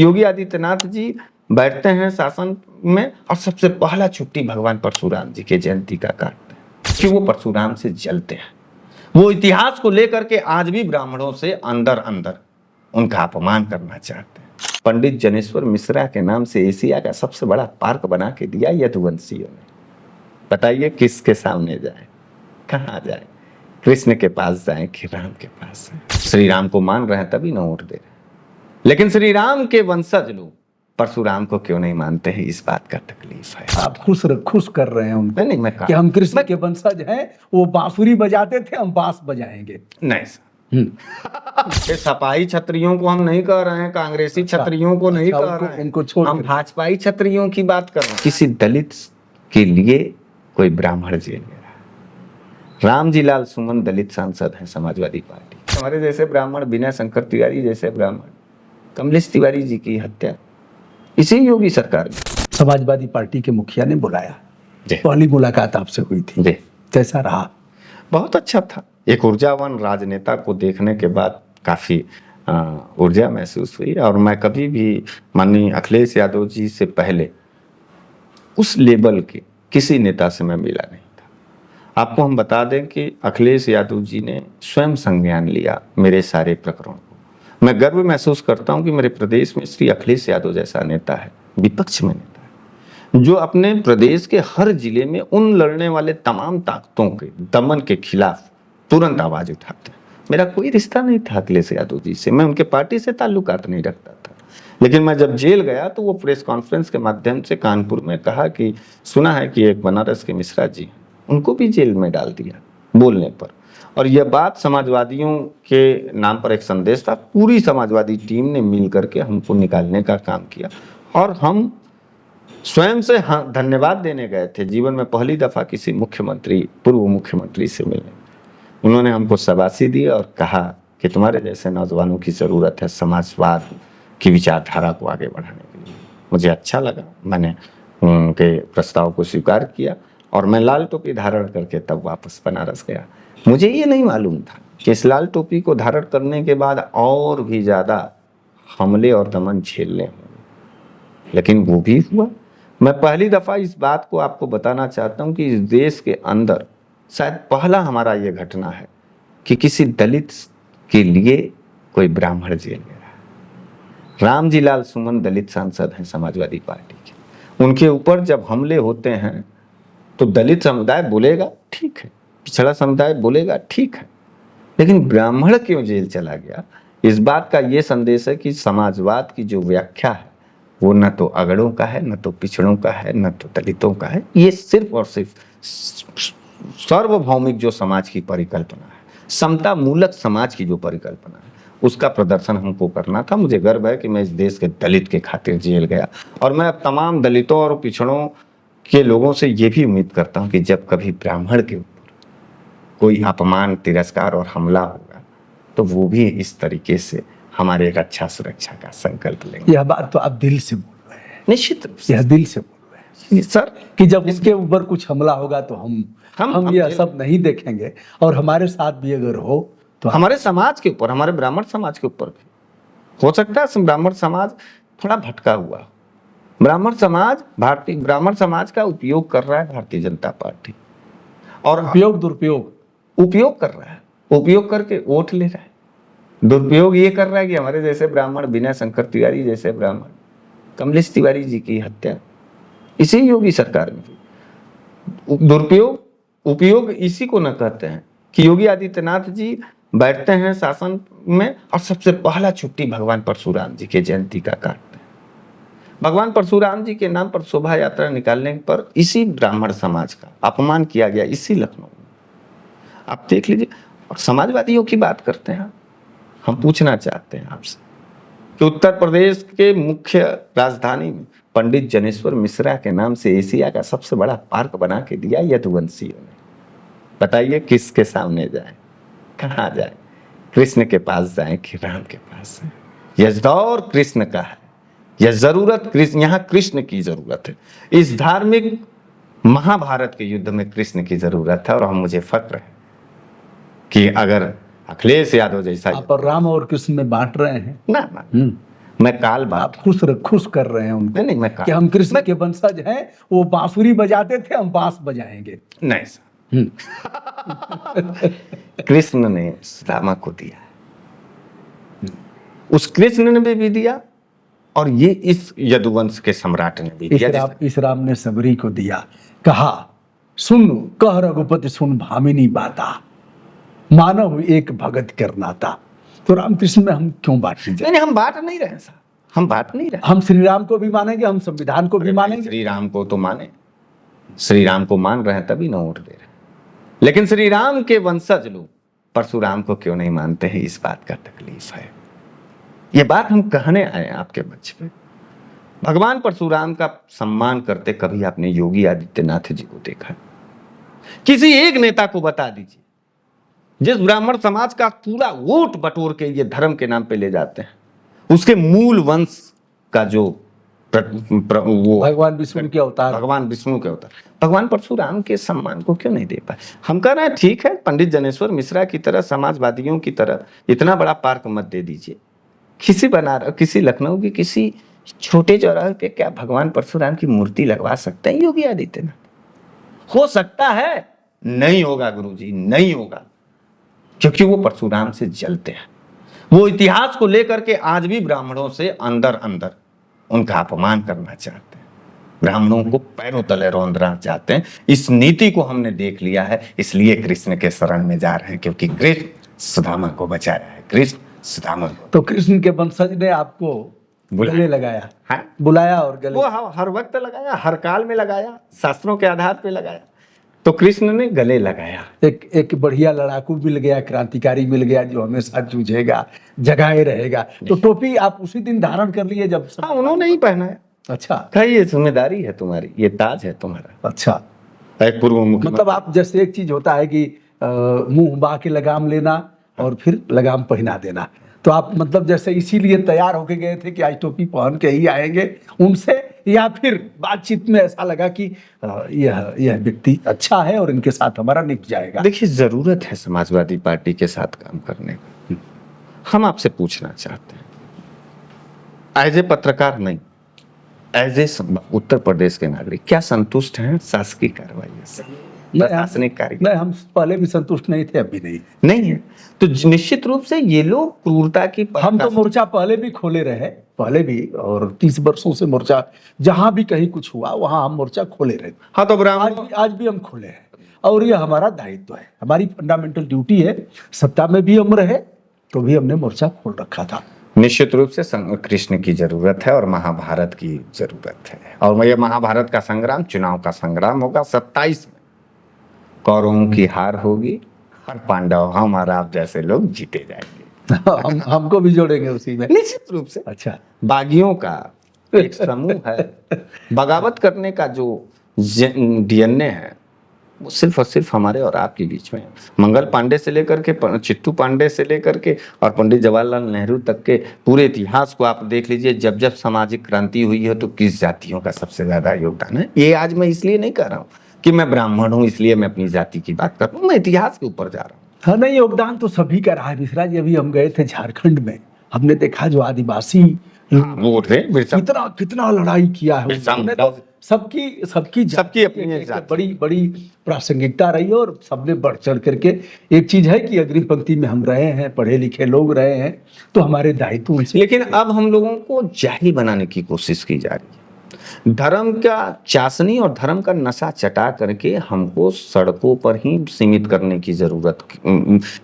योगी आदित्यनाथ जी बैठते हैं शासन में और सबसे पहला छुट्टी भगवान परशुराम जी के जयंती का काटते हैं कि वो परशुराम से जलते हैं। वो इतिहास को लेकर के आज भी ब्राह्मणों से अंदर अंदर उनका अपमान करना चाहते हैं। पंडित जनेश्वर मिश्रा के नाम से एशिया का सबसे बड़ा पार्क बना के दिया यदुवंशियों ने। बताइए किसके सामने जाए, कहाँ जाए? कृष्ण के पास जाए कि राम के पास जाए? श्री राम को मान रहे हैं तभी ना वोट दे रहे, लेकिन श्री राम के वंशज लोग परशुराम को क्यों नहीं मानते हैं, इस बात का तकलीफ है। आप खुश कर रहे हैं उनको नहीं, मैं कि हम कृष्ण के वंशज हैं। वो बांसुरी बजाते थे, हम बांस बजाएंगे। नहीं सर, सपाही क्षत्रियों को हम नहीं कह रहे हैं, कांग्रेसी क्षत्रियों को नहीं कह रहे हैं, उनको छोड़ हम भाजपाई क्षत्रियों की बात कर रहे हैं। किसी दलित के लिए कोई ब्राह्मण जेल गया। रामजी लाल सुमन दलित सांसद हैं समाजवादी पार्टी। हमारे जैसे ब्राह्मण, विनय शंकर तिवारी जैसे ब्राह्मण, कमलेश तिवारी जी की हत्या इसी योगी सरकार में। समाजवादी पार्टी के मुखिया ने बुलाया, जी। पहली मुलाकात आपसे हुई थी जी। कैसा रहा? बहुत अच्छा था। एक ऊर्जावान राजनेता को देखने के बाद काफी ऊर्जा महसूस हुई। और मैं कभी भी माननीय अखिलेश यादव जी से पहले उस लेवल के किसी नेता से मैं मिला नहीं था। आपको हम बता दें कि अखिलेश यादव जी ने स्वयं संज्ञान लिया मेरे सारे प्रकरणों को। मैं गर्व महसूस करता हूं कि मेरे प्रदेश में श्री अखिलेश यादव जैसा नेता है, विपक्ष में नेता है, जो अपने प्रदेश के हर जिले में उन लड़ने वाले तमाम ताकतों के दमन के खिलाफ तुरंत आवाज उठाते हैं। मेरा कोई रिश्ता नहीं था अखिलेश यादव जी से, मैं उनके पार्टी से ताल्लुकात नहीं रखता था, लेकिन मैं जब जेल गया तो वो प्रेस कॉन्फ्रेंस के माध्यम से कानपुर में कहा कि सुना है कि एक बनारस के मिश्रा जी, उनको भी जेल में डाल दिया बोलने पर। और यह बात समाजवादियों के नाम पर एक संदेश था। पूरी समाजवादी टीम ने मिल करके हमको निकालने का काम किया और हम स्वयं से धन्यवाद देने गए थे। जीवन में पहली दफा किसी मुख्यमंत्री, पूर्व मुख्यमंत्री से मिलने, उन्होंने हमको शाबाशी दी और कहा कि तुम्हारे जैसे नौजवानों की जरूरत है समाजवाद की विचारधारा को आगे बढ़ाने के लिए। मुझे अच्छा लगा, मैंने उनके प्रस्ताव को स्वीकार किया और मैं लाल टोपी धारण करके तब वापस बनारस गया। मुझे ये नहीं मालूम था कि इस लाल टोपी को धारण करने के बाद और भी ज्यादा हमले और दमन झेलने होंगे, लेकिन वो भी हुआ। मैं पहली दफा इस बात को आपको बताना चाहता हूँ कि इस देश के अंदर शायद पहला हमारा ये घटना है कि किसी दलित के लिए कोई ब्राह्मण जेल गया। रामजी लाल सुमन दलित सांसद हैं समाजवादी पार्टी के। उनके ऊपर जब हमले होते हैं तो दलित समुदाय बोलेगा ठीक है, पिछड़ा समुदाय बोलेगा ठीक है, लेकिन ब्राह्मण क्यों जेल चला गया? इस बात का ये संदेश है कि समाजवाद की जो व्याख्या है वो न तो अगड़ों का है, न तो पिछड़ों का है, न तो दलितों का है। ये सिर्फ और सिर्फ सार्वभौमिक जो समाज की परिकल्पना है, समता मूलक समाज की जो परिकल्पना है, उसका प्रदर्शन हमको करना था। मुझे गर्व है कि मैं इस देश के दलित के खातिर जेल गया और मैं अब तमाम दलितों और पिछड़ों के लोगों से ये भी उम्मीद करता हूं कि जब कभी ब्राह्मण के ऊपर कोई अपमान, तिरस्कार और हमला होगा तो वो भी इस तरीके से हमारे रक्षा सुरक्षा का संकल्प लेंगे। यह बात तो आप दिल से बोल रहे हैं। निश्चित रूप से यह दिल से बोल रहे हैं सर कि जब इसके ऊपर कुछ हमला होगा तो हम यह सब नहीं देखेंगे और हमारे साथ भी अगर हो तो हमारे समाज के ऊपर, हमारे ब्राह्मण समाज के ऊपर भी हो सकता है। ब्राह्मण समाज थोड़ा भटका हुआ, ब्राह्मण समाज का उपयोग कर रहा है भारतीय जनता पार्टी और उपयोग कर रहा है, उपयोग करके वोट ले रहा है। दुरुपयोग ये कर रहा है कि हमारे जैसे ब्राह्मण, विनय शंकर तिवारी जैसे ब्राह्मण, कमलेश तिवारी जी की हत्या इसी योगी सरकार में हुई। दुरुपयोग, उपयोग इसी को न कहते हैं कि योगी आदित्यनाथ जी बैठते हैं शासन में और सबसे पहला छुट्टी भगवान परशुराम जी के जयंती का काटते हैं। भगवान परशुराम जी के नाम पर शोभा यात्रा निकालने पर इसी ब्राह्मण समाज का अपमान किया गया, इसी लखनऊ में। आप देख लीजिए। और समाजवादियों की बात करते हैं, हम पूछना चाहते हैं आपसे कि उत्तर प्रदेश के मुख्य राजधानी में पंडित जनेश्वर मिश्रा के नाम से एशिया का सबसे बड़ा पार्क बना के दिया यदुवंशियों ने। बताइए किसके सामने जाए, कहाँ जाए? कृष्ण के पास जाए कि राम के पास जाए? यह दौर कृष्ण का है, यह जरूरत कृष्ण, यहाँ कृष्ण की जरूरत है। इस धार्मिक महाभारत के युद्ध में कृष्ण की जरूरत है और मुझे फक्र है कि अगर अखिलेश यादव जैसा आप राम और कृष्ण में बांट रहे हैं ना मैं काल बात आप खुश कर रहे हैं उनको नहीं मैं कि हम कृष्ण के वंशज हैं। वो बांसुरी बजाते थे, हम बांस बजाएंगे। नहीं सर, कृष्ण ने सुदामा को दिया, उस कृष्ण ने भी दिया और ये इस यदुवंश के सम्राट ने भी दिया। इस राम ने सबरी को दिया, कहा सुन कह रघुपति सुन भामिनी बाता, मानव एक भगत करनाता। तो रामकृष्ण में हम क्यों बांट जाए? नहीं हम बांट नहीं रहे सर, हम बांट नहीं रहे। हम श्री राम को भी मानेंगे, हम संविधान को भी मानेंगे। श्री राम को तो माने, श्री राम को मान रहे हैं तभी ना वोट दे रहे। लेकिन श्री राम के वंशज लोग परशुराम को क्यों नहीं मानते हैं, इस बात का तकलीफ है। ये बात हम कहने आए आपके मंच पे। भगवान परशुराम का सम्मान करते कभी आपने योगी आदित्यनाथ जी को देखा? किसी एक नेता को बता दीजिए जिस ब्राह्मण समाज का पूरा वोट बटोर के ये धर्म के नाम पे ले जाते हैं, उसके मूल वंश का जो वो भगवान विष्णु के अवतार, भगवान विष्णु के अवतार भगवान परशुराम के सम्मान को क्यों नहीं दे पाए? हम कह रहे हैं ठीक है, पंडित जनेश्वर मिश्रा की तरह समाजवादियों की तरह इतना बड़ा पार्क मत दे दीजिए। किसी लखनऊ की किसी छोटे चौराहे पे क्या भगवान परशुराम की मूर्ति लगवा सकते हैं योगी आदित्यनाथ? हो सकता है, नहीं होगा गुरुजी, नहीं होगा, क्योंकि वो परशुराम से जलते हैं। वो इतिहास को लेकर के आज भी ब्राह्मणों से अंदर अंदर उनका अपमान करना चाहते हैं, ब्राह्मणों को पैरों तले रौंदना चाहते हैं। इस नीति को हमने देख लिया है, इसलिए कृष्ण के शरण में जा रहे हैं, क्योंकि कृष्ण सुदामा को बचाया है। कृष्ण सुदामा को तो कृष्ण के वंशज ने आपको गले लगाया, हाँ? बुलाया और गले, वो हर वक्त लगाया, हर काल में लगाया, शास्त्रों के आधार पे लगाया। तो कृष्ण ने गले लगाया। एक बढ़िया लड़ाकू मिल गया, क्रांतिकारी मिल गया, जो हमेशा जूझेगा, जगाए रहेगा। तो टोपी आप उसी दिन धारण कर लिए जब हाँ, उन्होंने ही पहनाया। अच्छा, कही ये जिम्मेदारी है तुम्हारी, ये ताज है तुम्हारा। अच्छा, एक पूर्व मुख्यमंत्री, मतलब आप जैसे एक चीज होता है कि मुंह बा के लगाम लेना और फिर लगाम पहना देना, तो आप मतलब जैसे इसीलिए तैयार होके गए थे कि आज टोपी पहन के ही आएंगे उनसे, या फिर बातचीत में ऐसा लगा कि यह व्यक्ति अच्छा है और इनके साथ हमारा निभ जाएगा? देखिए, जरूरत है समाजवादी पार्टी के साथ काम करने की। हम आपसे पूछना चाहते हैं, एज ए पत्रकार नहीं, एज ए उत्तर प्रदेश के नागरिक, क्या संतुष्ट हैं शासकीय कार्रवाई से, प्रशासनिक कार्य? नहीं, हम पहले भी संतुष्ट नहीं थे, अभी नहीं है। तो निश्चित रूप से ये लोग क्रूरता की, हम तो मोर्चा पहले भी खोले रहे, पहले भी, और 30 वर्षों से मोर्चा जहां भी कहीं कुछ हुआ वहां हम मोर्चा खोले रहे। हाँ, तो आज भी हम खोले हैं और ये हमारा दायित्व है, हमारी फंडामेंटल ड्यूटी है। सत्ता में भी हम रहे तो भी हमने मोर्चा खोल रखा था। निश्चित रूप से कृष्ण की जरूरत है और महाभारत की जरूरत है, और ये महाभारत का संग्राम चुनाव का संग्राम होगा। 27 में कौरवों की हार होगी और पांडव हम और आप जैसे लोग जीते जाएंगे। हमको भी जोड़ेंगे उसी में, निश्चित रूप से। अच्छा, बागियों का एक समूह है, बगावत करने का जो डीएनए है वो सिर्फ और सिर्फ हमारे और आपके बीच में है। मंगल पांडे से लेकर के चित्तू पांडे से लेकर के और पंडित जवाहरलाल नेहरू तक के पूरे इतिहास को आप देख लीजिए। जब जब सामाजिक क्रांति हुई है तो किस जातियों का सबसे ज्यादा योगदान है? ये आज मैं इसलिए नहीं कह रहा हूँ कि मैं ब्राह्मण हूँ इसलिए मैं अपनी जाति की बात कर रहा हूँ, मैं इतिहास के ऊपर जा रहा हूँ। हाँ, नहीं, योगदान तो सभी का रहा है मिश्रा जी। अभी हम गए थे झारखंड में, हमने देखा जो आदिवासी वो थे कितना लड़ाई किया है उन्होंने, तो सबकी अपनी बड़ी बड़ी प्रासंगिकता रही और सबने बढ़ चढ़ करके। एक चीज है कि अग्रिम पंक्ति में हम रहे हैं, पढ़े लिखे लोग रहे हैं, तो हमारे दायित्व उनसे। लेकिन अब हम लोगों को जाहिल बनाने की कोशिश की जा रही है, धर्म का चाशनी और धर्म का नशा चटा करके हमको सड़कों पर ही सीमित करने की जरूरत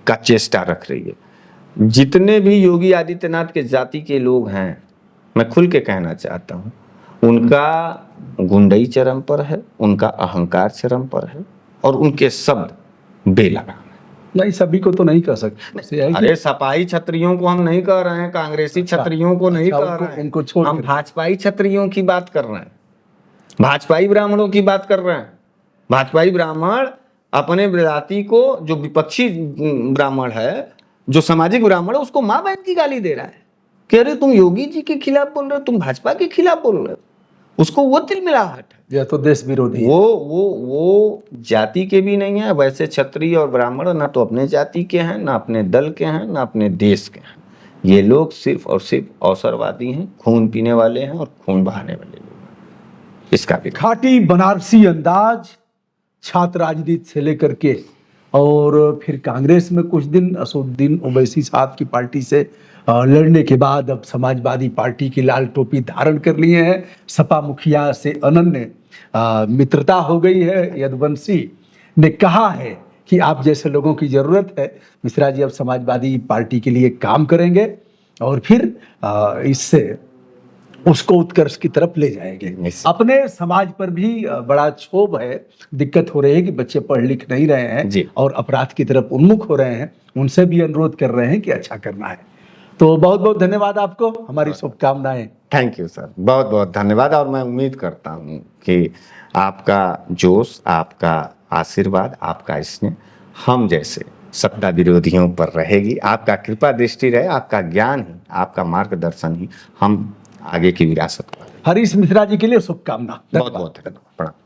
का चेष्टा रख रही है। जितने भी योगी आदित्यनाथ के जाति के लोग हैं, मैं खुल के कहना चाहता हूँ, उनका गुंडई चरम पर है, उनका अहंकार चरम पर है और उनके शब्द बेलगाम। नहीं, सभी को तो नहीं कह सकते। अरे सपाही छत्रियों को हम नहीं कह रहे हैं, कांग्रेसी छत्रियों को नहीं कह रहे हैं, उनको छोड़, हम भाजपाई छत्रियों की बात कर रहे हैं, भाजपाई ब्राह्मणों की बात कर रहे हैं। भाजपाई ब्राह्मण अपने जाति को, जो विपक्षी ब्राह्मण है, जो सामाजिक ब्राह्मण है, उसको माँ बहन की गाली दे रहा है। कह रहे तुम योगी जी के खिलाफ बोल रहे हो, तुम भाजपा के खिलाफ बोल रहे हो। उसको वो तिलमिलाहट है, यह तो देश विरोधी है। वो जाति के भी नहीं है। वैसे क्षत्रिय और ब्राह्मण ना तो अपने जाति के हैं, ना अपने दल के हैं, ना अपने देश के हैं। ये लोग सिर्फ और सिर्फ अवसरवादी हैं, खून पीने वाले हैं और खून बहाने वाले लोग हैं। इसका भी खाटी बनारसी अंदाज, छात्र राजनीति से लेकर के और फिर कांग्रेस में कुछ दिन असदुद्दीन ओवैसी साहब की पार्टी से लड़ने के बाद अब समाजवादी पार्टी की लाल टोपी धारण कर लिए हैं। सपा मुखिया से अनन्य मित्रता हो गई है। यदुवंशी ने कहा है कि आप जैसे लोगों की जरूरत है। मिश्रा जी अब समाजवादी पार्टी के लिए काम करेंगे और फिर इससे उसको उत्कर्ष की तरफ ले जाएंगे। निश्चित। अपने समाज पर भी बड़ा क्षोभ है, दिक्कत हो रही है कि बच्चे पढ़ लिख नहीं रहे जी। हैं और अपराध की तरफ उन्मुख हो रहे हैं। उनसे भी अनुरोध कर रहे हैं कि अच्छा करना है। तो बहुत बहुत धन्यवाद आपको, हमारी शुभकामनाएं। थैंक यू सर, बहुत बहुत धन्यवाद। और मैं उम्मीद करता हूँ कि आपका जोश, आपका आशीर्वाद, आपका स्नेह हम जैसे सत्ता विरोधियों पर रहेगी। आपका कृपा दृष्टि रहे, आपका ज्ञान ही, आपका मार्गदर्शन ही हम आगे की विरासत को। हरीश मिश्रा जी के लिए शुभकामना। बहुत बहुत धन्यवाद। प्रणाम।